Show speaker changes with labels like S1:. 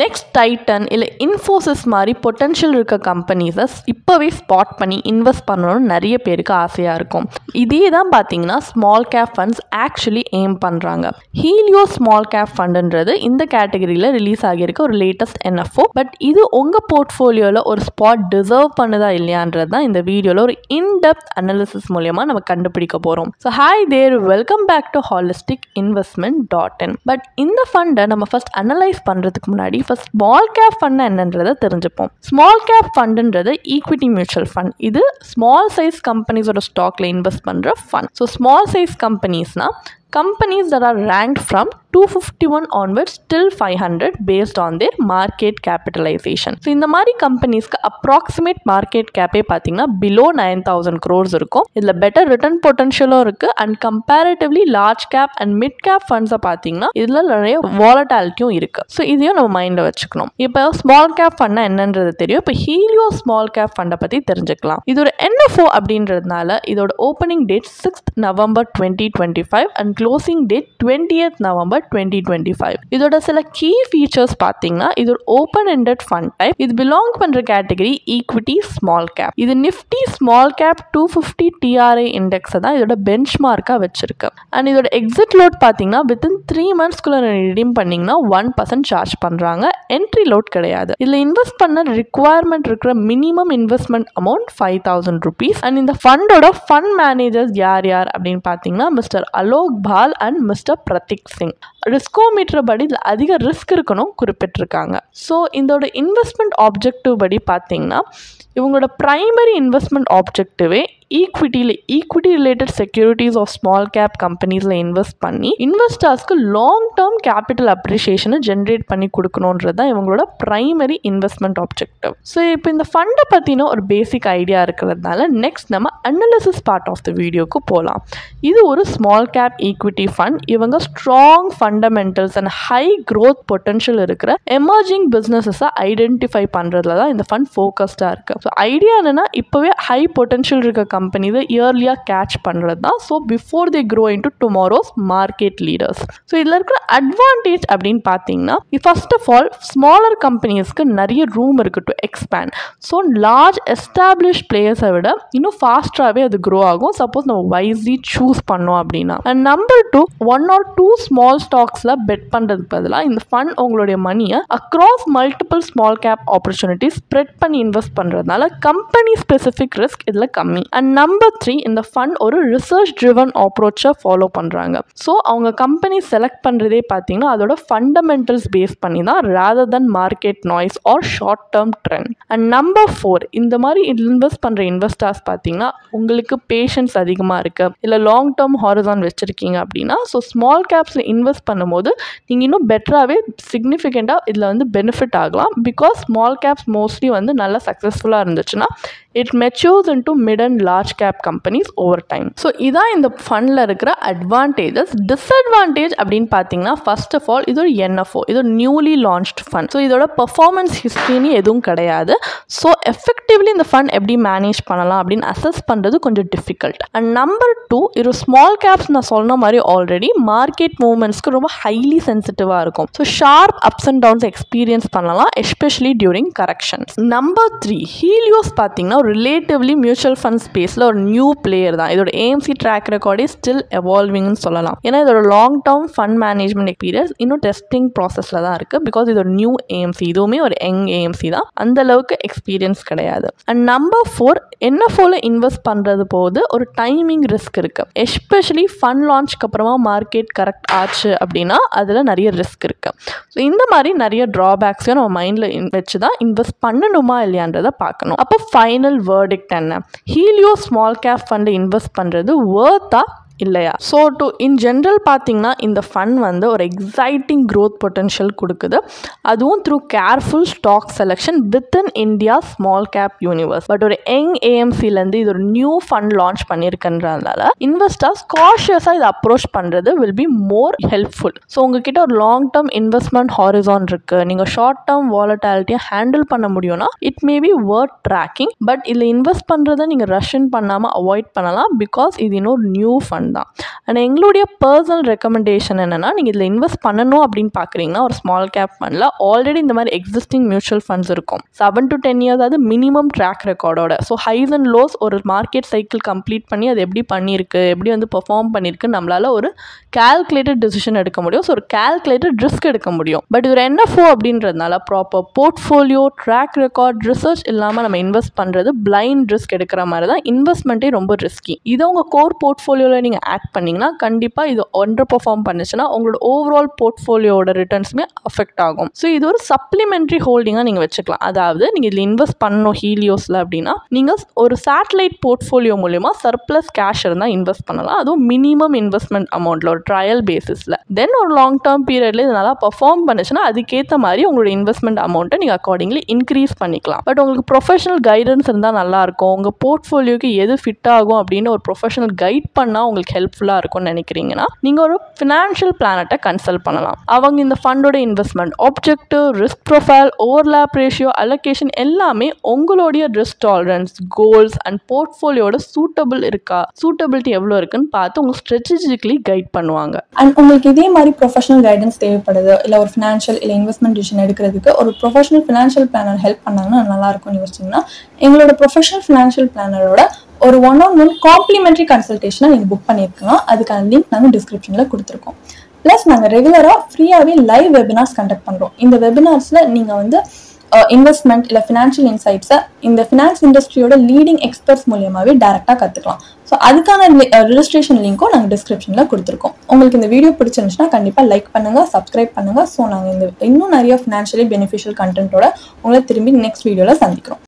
S1: Next Titan இல்லை இன்ஃபோசிஸ் மாதிரி potential இருக்க கம்பெனிஸை இப்போவே ஸ்பாட் பண்ணி இன்வெஸ்ட் பண்ணணும்னு நிறைய பேருக்கு ஆசையாக இருக்கும். இதே தான் பார்த்தீங்கன்னா small cap funds actually aim பண்ணுறாங்க. ஹீலியோ ஸ்மால் கேப் ஃபண்டுன்றது இந்த கேட்டகரியில் ரிலீஸ் ஆகியிருக்க ஒரு லேட்டஸ்ட் என்எஃப்ஓ. பட் இது உங்கள் போர்ட்ஃபோலியோவில் ஒரு ஸ்பாட் டிசர்வ் பண்ணுதா இல்லையான்றது தான் இந்த வீடியோவில் ஒரு இன்டெப்த் அனாலிசிஸ் மூலமா நம்ம கண்டுபிடிக்க போகிறோம். So hi there, welcome back to holisticinvestment.in. But இந்த ஃபண்டை நம்ம ஃபர்ஸ்ட் அனலைஸ் பண்ணுறதுக்கு முன்னாடி ஃபர்ஸ்ட் ஸ்மால் கேப் ஃபண்ட் என்னன்றதை தெரிஞ்சுப்போம். ஸ்மால் கேப் ஃபண்டுன்றது ஈக்விட்டி மியூச்சுவல் ஃபண்ட். இது ஸ்மால் சைஸ் கம்பெனிஸோட ஸ்டாக்ல இன்வெஸ்ட் பண்ணுற ஃபண்ட். ஸோ ஸ்மால் சைஸ் கம்பெனிஸ்னா companies that are ranked from 251 onwards till 500 based on their market capitalization. So இந்த மாதிரி கம்பெனிஸ்க்கு அப்ராக்சிமேட் மார்க்கெட் கேப்பே பார்த்தீங்கன்னா பிலோ 9,000 crores இருக்கும். இதில் பெட்டர் ரிட்டர்ன் பொட்டன்ஷியலும் இருக்குது. And comparatively large cap and mid cap ஃபண்ட்ஸை பார்த்தீங்கன்னா இதில் நிறைய வாலட்டாலிட்டியும் இருக்குது. ஸோ இதையும் நம்ம மைண்டில் வச்சுக்கணும். இப்போ ஸ்மால் கேப் ஃபண்டா என்னன்றது தெரியும். இப்போ ஹீலியோ ஸ்மால் கேப் ஃபண்டை பற்றி தெரிஞ்சுக்கலாம். இது ஒரு என்எஃப்ஓ அப்படின்றதுனால இதோட opening date 6th November 2025 and closing date 20th November 2025. இதோட சில கீ ஃபீச்சர்ஸ் பார்த்தீங்கன்னா இது ஒரு ஓப்பன் எண்டட் ஃபண்ட் டைப். இது பிலாங் பண்ற கேட்டகரி ஈக்விட்டி ஸ்மால் கேப். இது நிஃப்டி ஸ்மால் கேப் 250 TRA இண்டெக்ஸை தான் இதோட பெஞ்ச் மார்க்காக வச்சிருக்கு. அண்ட் இதோட எக்ஸிட் லோட் பார்த்தீங்கன்னா வித்தின் 3 monthsக்குள்ள ரிடீம் பண்ணீங்கன்னா 1% சார்ஜ் பண்றாங்க. என்ட்ரி லோட் கிடையாது. இதில் இன்வெஸ்ட் பண்ண ரிக்வயர்மெண்ட் இருக்கிற minimum investment amount 5,000 rupees. And இந்த ஃபண்டோட ஃபண்ட் மேனேஜர்ஸ் யார் அப்படின்னு பார்த்தீங்கன்னா mister Alok Pal and mister Prateek Singh. Riskometer படி இதில் அதிக ரிஸ்க் இருக்கணும் குறிப்பிட்டிருக்காங்க. ஸோ இதோட இன்வெஸ்ட்மெண்ட் ஆப்ஜெக்டிவ் படி பார்த்தீங்கன்னா இவங்களோட ப்ரைமரி இன்வெஸ்ட்மெண்ட் ஆப்ஜெக்டிவே equity related securities of small cap கம்பெனிஸில் இன்வெஸ்ட் பண்ணி இன்வெஸ்டர்ஸ்க்கு லாங் டேர்ம் கேபிட்டல் அப்ரிஷியேஷனை ஜென்ரேட் பண்ணி கொடுக்கணுன்றது தான் இவங்களோட ப்ரைமரி இன்வெஸ்ட்மெண்ட் ஆப்ஜெக்டிவ். ஸோ இப்போ இந்த ஃபண்டை பற்றின ஒரு பேசிக் ஐடியா இருக்கிறதுனால நெக்ஸ்ட் நம்ம அனாலிசிஸ் பார்ட் ஆஃப் த வீடியோக்கு போகலாம். இது ஒரு ஸ்மால் கேப் ஈக்விட்டி ஃபண்ட். இவங்க strong fundamentals and high growth potential இருக்கிற எமர்ஜிங் பிஸ்னஸஸை ஐடென்டிஃபை பண்ணுறதுல தான் இந்த ஃபண்ட் ஃபோக்கஸ்டாக இருக்குது. ஸோ ஐடியா என்னென்னா இப்போவே ஹை பொட்டன்ஷியல் இருக்க கம்பெனிஸை இயர்லியாக கேட்ச் பண்ணுறது தான். So before they grow into tomorrow's market leaders. So இதில் இருக்கிற அட்வான்டேஜ் அப்படின்னு பார்த்தீங்கன்னா ஃபர்ஸ்ட் ஆஃப் ஆல் ஸ்மாலர் கம்பெனிஸ்க்கு நிறைய ரூம் இருக்குது to expand. So large establish பிளேயர்ஸை விட இன்னும் ஃபாஸ்ட்டாகவே அது க்ரோ ஆகும் சப்போஸ் நம்ம வைஸ்லி சூஸ் பண்ணோம் அப்படின்னா. அண்ட் நம்பர் 2, 1 or 2 ஸ்மால் ஸ்டாக்ஸில் பெட் பண்ணுறதுக்கு பதிலாக இந்த ஃபண்ட் உங்களுடைய மணியை across multiple small cap opportunities spread பண்ணி இன்வெஸ்ட் பண்ணுறதுனால கம்பெனி ஸ்பெசிஃபிக் ரிஸ்க் இதில் கம்மி. அண்ட் நம்பர் 3, இந்த ஃபண்ட் ஒரு ரிசர்ச் ட்ரிவன் அப்ரோச்சை ஃபாலோ பண்ணுறாங்க. ஸோ அவங்க கம்பெனி செலக்ட் பண்ணுறதே பார்த்தீங்கன்னா அதோட ஃபண்டமெண்டல்ஸ் பேஸ் பண்ணி தான் rather than market noise or short term trend. And number 4, இந்த மாதிரி இன்வெஸ்ட் பண்ணுற இன்வெஸ்டர்ஸ் பார்த்தீங்கன்னா உங்களுக்கு பேஷன்ஸ் அதிகமாக இருக்குது இல்லை லாங் டேர்ம் ஹாரிசான் வச்சுருக்கீங்க அப்படின்னா ஸோ ஸ்மால் கேப்ஸில் இன்வெஸ்ட் பண்ணும்போது நீங்கள் இன்னும் பெட்டராகவே சிக்னிஃபிகண்ட்டாக இதில் வந்து பெனிஃபிட் ஆகலாம். பிகாஸ் ஸ்மால் கேப்ஸ் மோஸ்ட்லி வந்து நல்லா சக்ஸஸ்ஃபுல்லாக இருந்துச்சுன்னா it matures into mid and large cap companies over time. So இதான் இந்த ஃபண்டில் இருக்கிற அட்வான்டேஜஸ். டிஸ்அட்வான்டேஜ் அப்படின்னு பார்த்தீங்கன்னா ஃபர்ஸ்ட் ஆஃப் ஆல் இது ஒரு என்எஃப்ஓ, இது ஒரு நியூலி லான்ச்ட் ஃபண்ட். ஸோ இதோட பர்ஃபார்மன்ஸ் ஹிஸ்ட்ரின்னு எதுவும் கிடையாது. ஸோ எஃபெக்டிவ்லி இந்த ஃபண்ட் எப்படி மேனேஜ் பண்ணலாம் அப்படின்னு அசஸ் பண்ணுறது கொஞ்சம் டிஃபிகல்ட். அண்ட் நம்பர் 2, இது ஸ்மால் கேப்ஸ் நான் சொன்ன மாதிரி ஆல்ரெடி மார்க்கெட் மூவ்மெண்ட்ஸ்க்கு ரொம்ப ஹைலி சென்சிட்டிவாக இருக்கும். So sharp ups and downs experience பண்ணலாம் especially during corrections. Number 3, Helios பார்த்தீங்கன்னா ரிலேட்டிவ்லி மியூச்சுவல் ஃபண்ட் ஸ்பேஸில் ஒரு நியூ பிளேயர் தான். இதோட ஏஎம்சி ட்ராக் ரெக்கார்டே ஸ்டில் எவால்விங்னு சொல்லலாம். ஏன்னா இதோட long term fund management experience இன்னும் டெஸ்டிங் ப்ராசஸில் தான் இருக்குது. பிகாஸ் இதோட நியூ ஏஎம்சி, இதுவுமே ஒரு யங் ஏஎம்சி தான், அந்த அளவுக்கு எக்ஸ்பீரியன்ஸ் கிடையாது. அண்ட் நம்பர் 4, என்எஃப்ஓவில் இன்வெஸ்ட் பண்ணுறது போது ஒரு டைமிங் ரிஸ்க் இருக்குது. எஸ்பெஷலி ஃபண்ட் லான்ச்க்கு அப்புறமா மார்க்கெட் கரெக்ட் ஆச்சு அப்படின்னா அதில் நிறைய ரிஸ்க் இருக்குது. ஸோ இந்த மாதிரி நிறைய ட்ராபேக்ஸையும் நம்ம மைண்டில் வச்சு தான் இன்வெஸ்ட் பண்ணணுமா இல்லையான்றதை பார்க்கணும். அப்போ ஃபைனல் verdict என்ன? Helio small cap fund invest பண்றது வர்த்தா இல்லையா? ஸோ இன் ஜென்ரல் பார்த்தீங்கன்னா இந்த ஃபண்ட் வந்து ஒரு எக்ஸைட்டிங் க்ரோத் பொட்டன்ஷியல் கொடுக்குது. அதுவும் through careful stock selection within India small cap universe. But ஒரு யங் ஏஎம்சிலேருந்து இது ஒரு நியூ ஃபண்ட் லான்ச் பண்ணியிருக்கன்றதுனால இன்வெஸ்டர்ஸ் காஷியஸாக இதை அப்ரோச் பண்ணுறது will be more helpful. So உங்ககிட்ட ஒரு லாங் டேர்ம் இன்வெஸ்ட்மெண்ட் ஹாரிசான் இருக்குது, நீங்கள் ஷார்ட் டேர்ம் வாலட்டாலிட்டியை ஹேண்டில் பண்ண முடியும்னா it may be worth tracking. But இதில் இன்வெஸ்ட் பண்ணுறதை நீங்கள் ரஷ்ஷன் பண்ணாமல் அவாய்ட் பண்ணலாம். பிகாஸ் இது இன்னொரு நியூ ஃபண்ட் இன்வெஸ்ட்மெண்ட் தான். அண்ட் எங்களுடைய பர்சனல் ரெக்கமெண்டேஷன் என்னென்னா, நீங்கள் இதில் இன்வெஸ்ட் பண்ணணும் அப்படின்னு பார்க்குறீங்கன்னா ஒரு ஸ்மால் கேப் ஃபண்டில் ஆல்ரெடி இந்த மாதிரி எக்ஸிஸ்டிங் மியூச்சுவல் ஃபண்ட்ஸ் இருக்கும். 7 to 10 years அது மினிமம் ட்ராக் ரெக்கார்டோட. ஸோ ஹைஸ் அண்ட் லோஸ் ஒரு மார்க்கெட் சைக்கிள் கம்ப்ளீட் பண்ணி அது எப்படி பண்ணியிருக்கு, எப்படி வந்து பெர்ஃபார்ம் பண்ணியிருக்கு நம்மளால் ஒரு கால்குலேட்டட் டிசிஷன் எடுக்க முடியும். ஸோ ஒரு கால்குலேட்டட் ரிஸ்க் எடுக்க முடியும். பட் இது ஒரு NFO அப்படின்றதுனால proper portfolio, track record, research இல்லாமல் நம்ம இன்வெஸ்ட் பண்ணுறது பிளைண்ட் ரிஸ்க் எடுக்கிற மாதிரி தான். இன்வெஸ்ட்மெண்ட்டே ரொம்ப ரிஸ்கி. இதை உங்கள் கோர் போர்ட்ஃபோலியோவில் நீங்கள் ஆட் பண்ணிங்கன்னா கண்டிப்பாக இது அண்டர் பெர்ஃபார்ம் பண்ணுச்சுன்னா உங்களோட ஓவரால் போர்ட்ஃபோலியோட ரிட்டர்ன்ஸுமே அஃபெக்ட் ஆகும். ஸோ இது ஒரு சப்ளிமெண்ட்ரி ஹோல்டிங்காக நீங்கள் வச்சுக்கலாம். அதாவது நீங்கள் இதில் இன்வெஸ்ட் பண்ணணும் ஹீலியோஸில் அப்படின்னா நீங்கள் ஒரு சேட்டலைட் போர்ட்ஃபோலியோ மூலிமா சர்ப்ளஸ் கேஷ் இருந்தால் இன்வெஸ்ட் பண்ணலாம். அதுவும் மினிமம் இன்வெஸ்ட்மெண்ட் அமௌண்ட்டில் ஒரு ட்ரையல் பேசிஸில். தென் ஒரு லாங் டேர்ம் பீரியடில் இது நல்லா பர்ஃபார்ம் பண்ணுச்சுன்னா அதுக்கேற்ற மாதிரி உங்களோட இன்வெஸ்ட்மெண்ட் அமௌண்ட்டை நீங்கள் அக்கார்டிங்லி இன்க்ரீஸ் பண்ணிக்கலாம். பட் உங்களுக்கு ப்ரொஃபஷனல் கைடன்ஸ் இருந்தால் நல்லாயிருக்கும். உங்கள் போர்ட்ஃபோலியோக்கு எது ஃபிட் ஆகும் அப்படின்னு ஒரு ப்ரொஃபஷனல் கைட் பண்ணால் உங்களுக்கு ஹெல்ப்ஃபுல்லாக இருக்கும்னு நினைக்கிறீங்கன்னா நீங்கள் ஒரு ஃபினான்ஷியல் பிளானட்டை கன்சல்ட் பண்ணலாம். அவங்க இந்த ஃபண்டோட investment objective, risk profile, overlap ratio, allocation எல்லாமே உங்களுடைய ரிஸ்க் டாலரன்ஸ், கோல்ஸ் அண்ட் போர்ட்ஃபோலியோட சூட்டபிலிட்டி எவ்வளோ இருக்குன்னு பார்த்து உங்களுக்கு ஸ்ட்ராட்டஜிக்கலி கைட் பண்ணுவாங்க.
S2: அண்ட் உங்களுக்கு இதே மாதிரி ப்ரொஃபஷனல் கைடன்ஸ் தேவைப்படுது, இல்லை ஒரு ஃபினான்ஷியல் இல்லை இன்வெஸ்ட்மெண்ட் டிசிஷன் எடுக்கிறதுக்கு ஒரு ப்ரொஃபஷனல் ஃபினான்ஷியல் பிளானர் ஹெல்ப் பண்ணாங்கன்னா நல்லா இருக்கும்னு யோசிச்சிங்கன்னா எங்களோட ப்ரொஃபஷனல் ஃபினான்ஷியல் பிளானரோட ஒரு 1-on-1 காம்ப்ளிமெண்ட்ரி கன்சல்டேஷனை நீங்கள் புக் பண்ணியிருக்கலாம். அதுக்கான லிங்க் நாங்கள் டிஸ்கிரிப்ஷனில் கொடுத்துருக்கோம். ப்ளஸ் நாங்கள் ரெகுலராக ஃப்ரீயாகவே லைவ் வெபினார்ஸ் கண்டக்ட் பண்ணுறோம். இந்த வெபினார்ஸில் நீங்கள் வந்து இன்வெஸ்ட்மெண்ட் இல்லை ஃபினான்ஷியல் இன்சைட்ஸை இந்த ஃபினான்ஸ் இண்டஸ்ட்ரியோட லீடிங் எக்ஸ்பர்ட்ஸ் மூலியமாகவே டேரெக்டாக கற்றுக்கலாம். ஸோ அதுக்கான ரெஜிஸ்ட்ரேஷன் லிங்க்கும் நாங்கள் டிஸ்கிரிப்ஷனில் கொடுத்துருக்கோம். உங்களுக்கு இந்த வீடியோ பிடிச்சிருந்துச்சுன்னா கண்டிப்பாக லைக் பண்ணுங்கள், சப்ஸ்கிரைப் பண்ணுங்கள். ஸோ நாங்கள் இன்னும் நிறைய ஃபினான்ஷியலி பெனிஃபிஷியல் கண்டென்ட்டோட உங்களை திரும்பி நெக்ஸ்ட் வீடியோவில் சந்திக்கிறோம்.